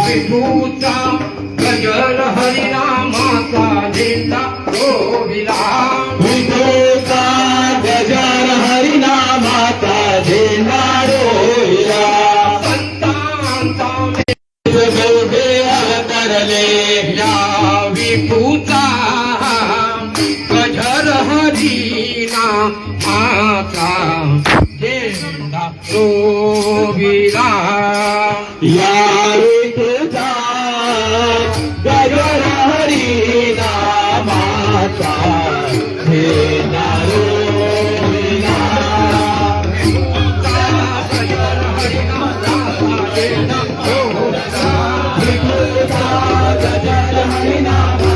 विठूचा गजर हरिनामाचा झेंडा रोविला विठूचा गजर हरिनामाचा झेंडा रोविला संतांचा वेद अवतरले या विठूचा गजर हरिनामाचा झेंडा रोविला या विठूचा गजर हरिनामाचा झेंडा रोविला विठूचा गजर हरिनामाचा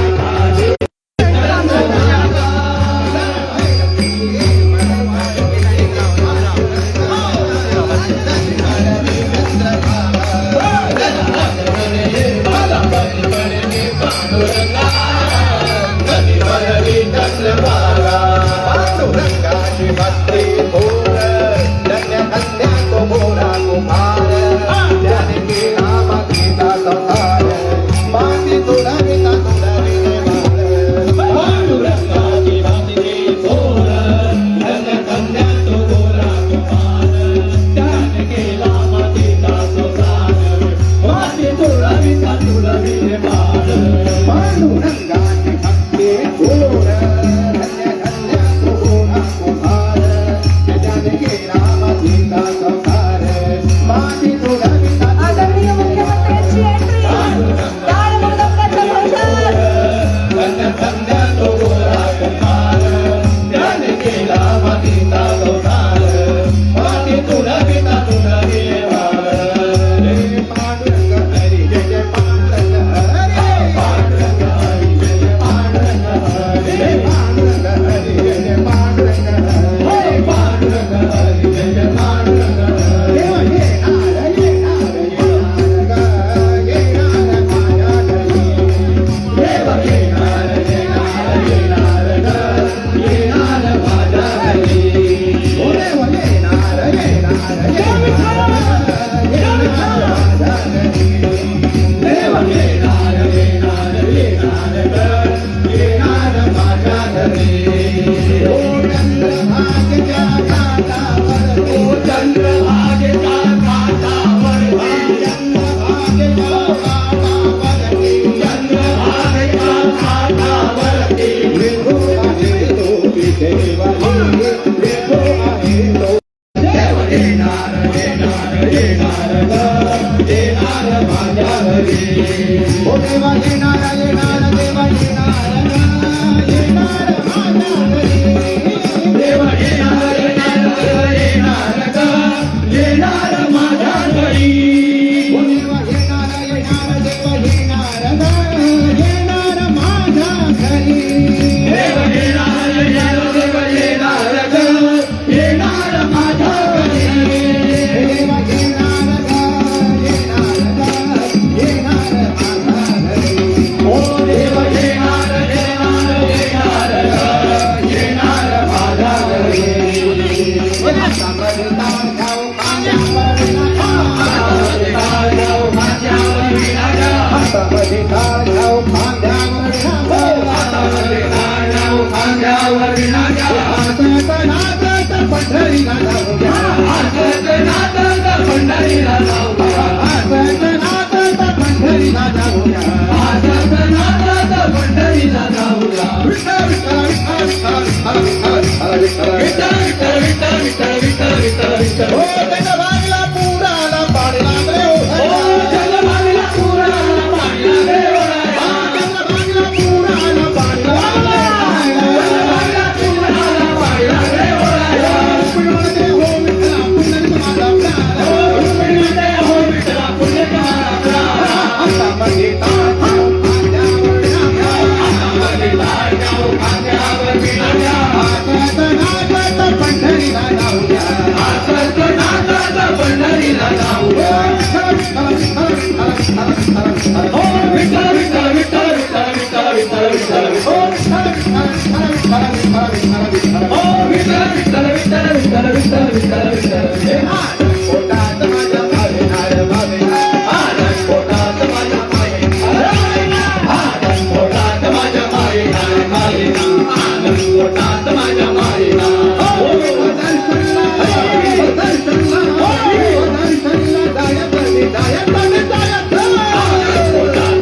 Potat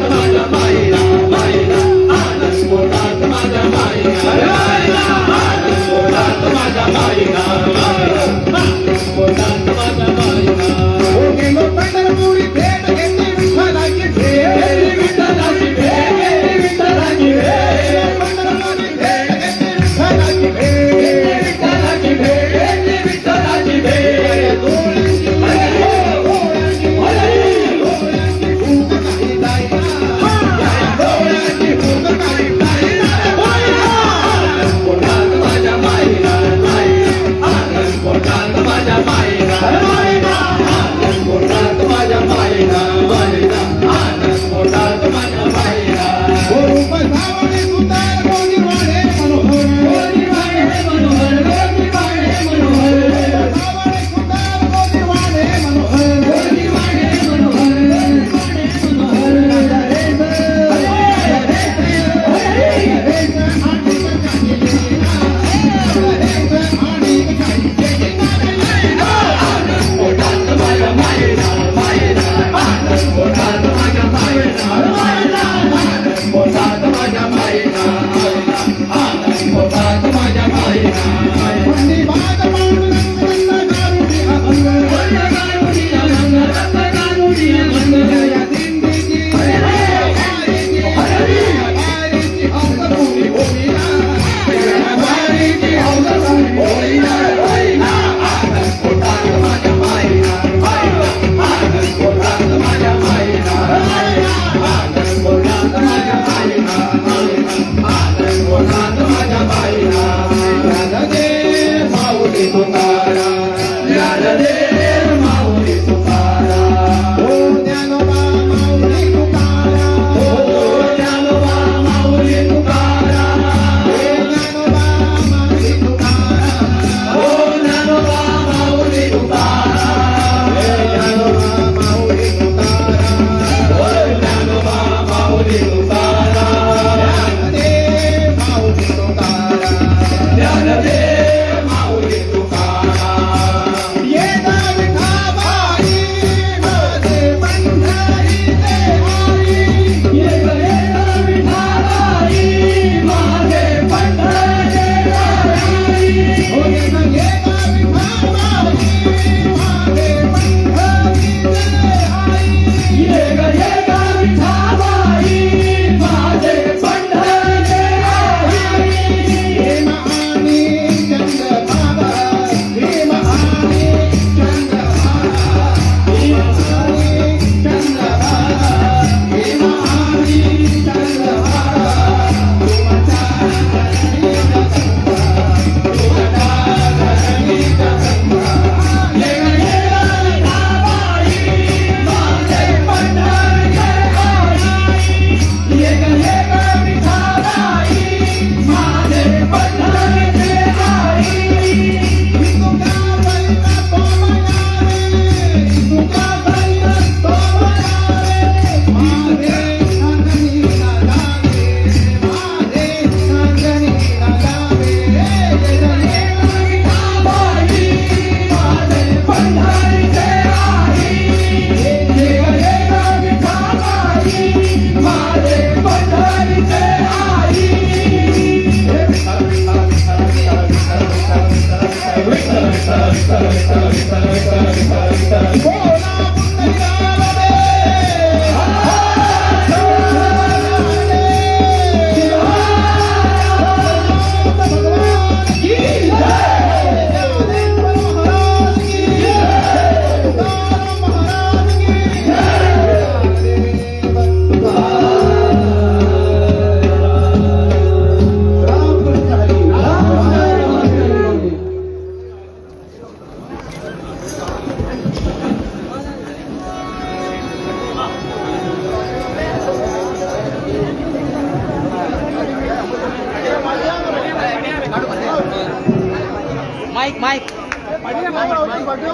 अरे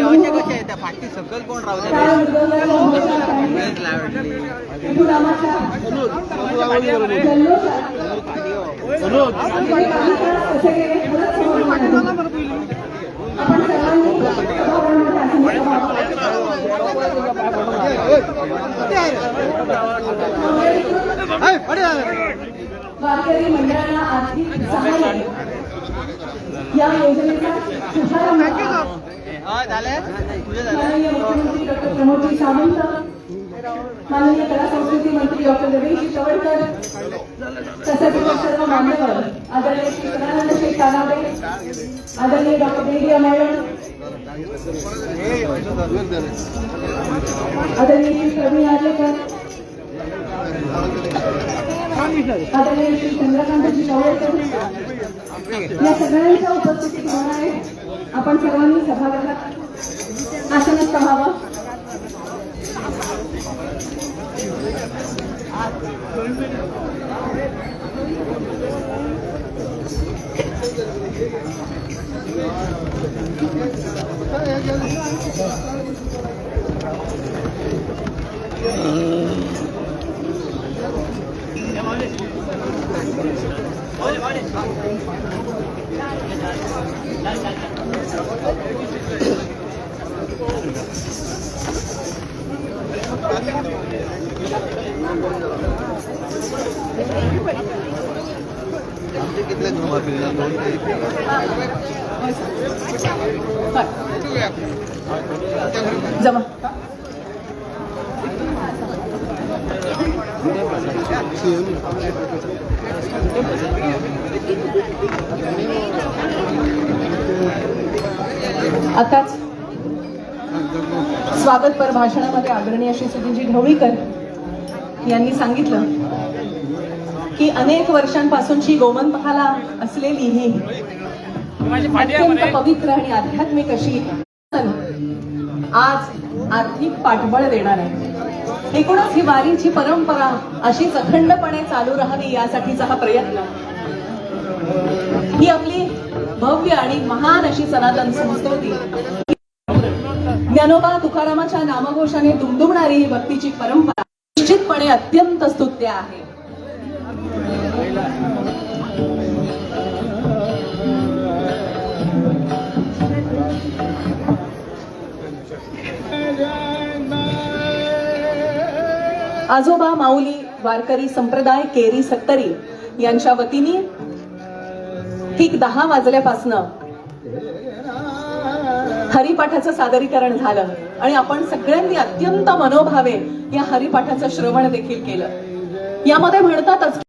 अशा कशा आहेत त्या फाटी सकल कोण वारकरी मंडळाला आर्थिक सहाय्य या योजनेचा शुभारंभ माननीय मुख्यमंत्री डॉक्टर प्रमोदजी सावंत, माननीय कला संस्कृती मंत्री डॉक्टर रवीश चवडकर तसेच सर्व मान्यवर आदरणीय श्री सदानंद शेठ कानाडे, आदरणीय डॉक्टर बेडिया मॅडम, आदरणीय श्री प्रवीण आर्लेकर, आदरणीय श्री चंद्रकांतजी चवडकर या सगळ्यांच्या उपस्थितीप्रमाणे आपण सर्वांनी सभागृहात आसनस्थ व्हावं. जमा आताच स्वागतपर भाषणामध्ये आदरणीय श्री सुधीरजी ढवळीकर यांनी सांगितलं की अनेक वर्षांपासूनची गोमंतकाला असलेली ही अत्यंत पवित्र आणि आध्यात्मिक अशी आज आर्थिक पाठबळ देणार आहे. एकूणच ही वारीची परंपरा अशीच अखंडपणे चालू राहावी यासाठीचा हा प्रयत्न, ही आपली भव्य आणि महान अशी सनातन संस्कृती, ज्ञानोबा तुकारामाच्या नामघोषाने दुमदुमणारी ही भक्तीची परंपरा निश्चितपणे अत्यंत स्तुत्य आहे. आजोबा माऊली वारकरी संप्रदाय केरी सत्तरी यांच्या वतीने ठीक 10 वाजल्यापासनं हरिपाठाचं सादरीकरण झालं आणि आपण सगळ्यांनी अत्यंत मनोभावे या हरिपाठाचं श्रवण देखील केलं. यामध्ये म्हणतातच